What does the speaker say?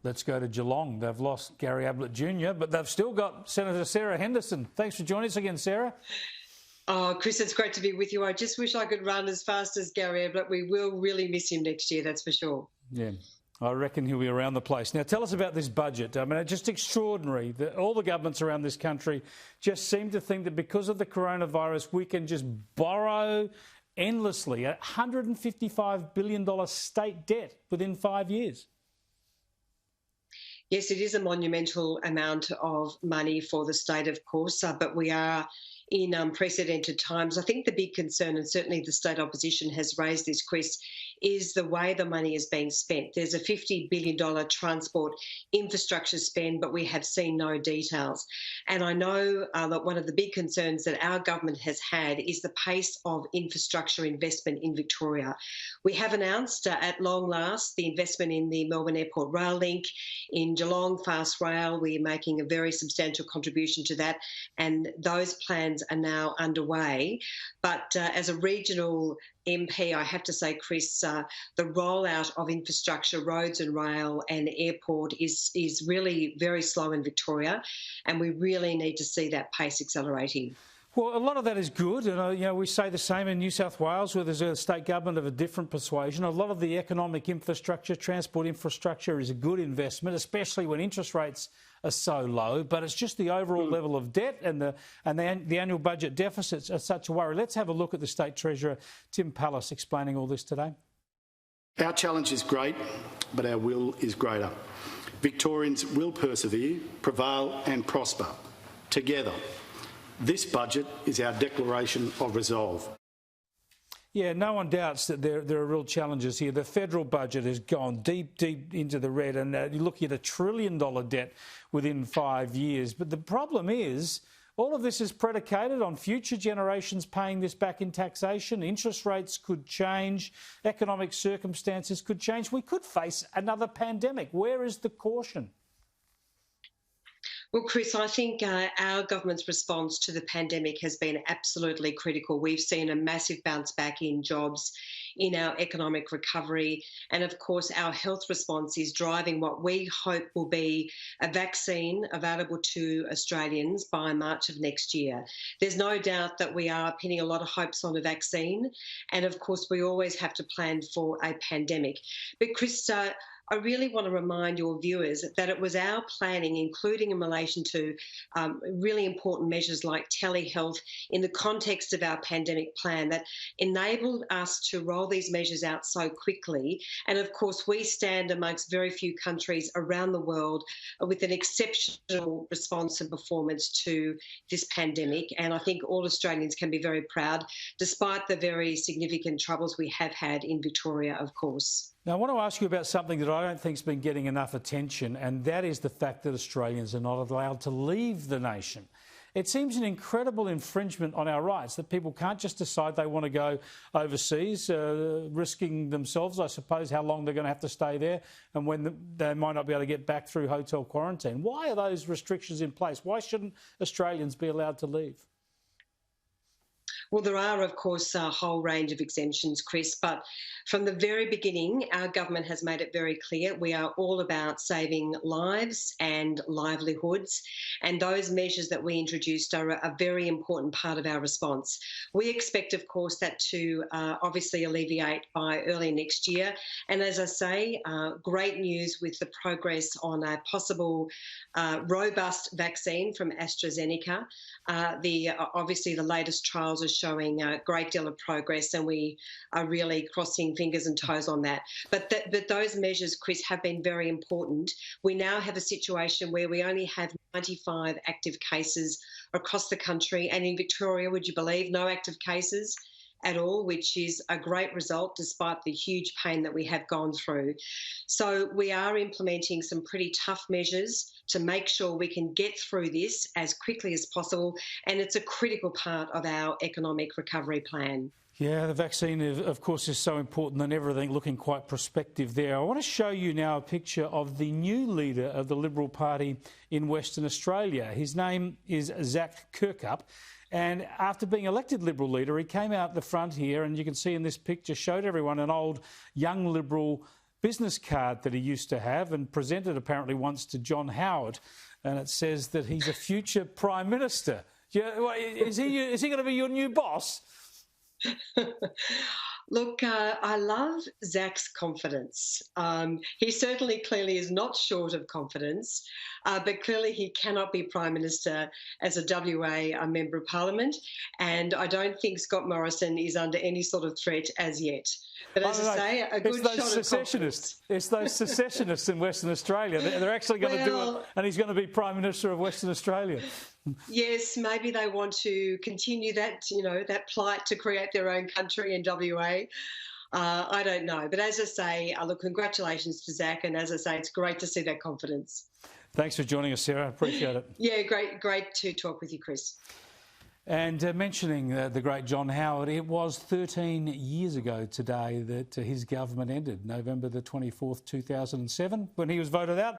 Let's go to Geelong. They've lost Gary Ablett Jr., but they've still got Senator Sarah Henderson. Thanks for joining us again, Sarah. Oh, Chris, it's great to be with you. I just wish I could run as fast as Gary Ablett. We will really miss him next year, that's for sure. Yeah, I reckon he'll be around the place. Now, tell us about this budget. I mean, it's just extraordinary that all the governments around this country just seem to think that because of the coronavirus, we can just borrow endlessly a $155 billion state debt within 5 years. Yes, it is a monumental amount of money for the state, of course, but we are in unprecedented times. I think the big concern, and certainly the state opposition has raised this, Chris, is the way the money is being spent. There's a $50 billion transport infrastructure spend, but we have seen no details. And I know that one of the big concerns that our government has had is the pace of infrastructure investment in Victoria. We have announced at long last the investment in the Melbourne Airport rail link, in Geelong Fast Rail. We're making a very substantial contribution to that, and those plans are now underway. But as a regional MP, I have to say, Chris, the rollout of infrastructure, roads and rail and airport is really very slow in Victoria, and we really need to see that pace accelerating. Well, a lot of that is good, and we say the same in New South Wales, where there's a state government of a different persuasion. A lot of the economic infrastructure, transport infrastructure, is a good investment, especially when interest rates are so low. But it's just the overall level of debt and the annual budget deficits are such a worry. Let's have a look at the State Treasurer Tim Pallas explaining all this today. Our challenge is great, but our will is greater. Victorians will persevere, prevail and prosper together. This budget is our declaration of resolve. Yeah, no one doubts that there are real challenges here. The federal budget has gone deep into the red, and you're looking at $1 trillion debt within 5 years. But the problem is, all of this is predicated on future generations paying this back in taxation. Interest rates could change, economic circumstances could change. We could face another pandemic. Where is the caution? Well, Chris, I think our government's response to the pandemic has been absolutely critical. We've seen a massive bounce back in jobs, in our economic recovery, and of course our health response is driving what we hope will be a vaccine available to Australians by March of next year. There's no doubt that we are pinning a lot of hopes on a vaccine, and of course we always have to plan for a pandemic. But Chris, I really want to remind your viewers that it was our planning, including in relation to really important measures like telehealth in the context of our pandemic plan, that enabled us to roll these measures out so quickly. And of course, we stand amongst very few countries around the world with an exceptional response and performance to this pandemic. And I think all Australians can be very proud, despite the very significant troubles we have had in Victoria, of course. Now, I want to ask you about something that I don't think has been getting enough attention, and that is the fact that Australians are not allowed to leave the nation. It seems an incredible infringement on our rights that people can't just decide they want to go overseas, risking themselves, I suppose, how long they're going to have to stay there and when they might not be able to get back through hotel quarantine. Why are those restrictions in place? Why shouldn't Australians be allowed to leave? Well, there are, of course, a whole range of exemptions, Chris, but from the very beginning, our government has made it very clear we are all about saving lives and livelihoods, and those measures that we introduced are a very important part of our response. We expect, of course, that to obviously alleviate by early next year, and as I say, great news with the progress on a possible robust vaccine from AstraZeneca. Obviously, the latest trials are showing a great deal of progress, and we are really crossing fingers and toes on that. But those measures, Chris, have been very important. We now have a situation where we only have 95 active cases across the country, and in Victoria, would you believe, no active cases at all, which is a great result despite the huge pain that we have gone through. So we are implementing some pretty tough measures to make sure we can get through this as quickly as possible, and it's a critical part of our economic recovery plan. Yeah, the vaccine, of course, is so important and everything looking quite prospective there. I want to show you now a picture of the new leader of the Liberal Party in Western Australia. His name is Kirkup. And after being elected Liberal leader, he came out the front here, and you can see in this picture, showed everyone an old young Liberal business card that he used to have and presented apparently once to John Howard, and it says that he's a future Prime Minister. Yeah, is he going to be your new boss? Look, I love Zach's confidence. He certainly clearly is not short of confidence, but clearly he cannot be Prime Minister as a WA Member of Parliament, and I don't think Scott Morrison is under any sort of threat as yet. But as I say, a good shot of confidence. It's those secessionists in Western Australia. They're actually going to do it, and he's going to be Prime Minister of Western Australia. Yes, maybe they want to continue that, that plight to create their own country in WA. I don't know. But as I say, look, congratulations to Zach. And as I say, it's great to see that confidence. Thanks for joining us, Sarah. Appreciate it. Yeah, great to talk with you, Chris. And mentioning the great John Howard, it was 13 years ago today that his government ended, November the 24th, 2007, when he was voted out.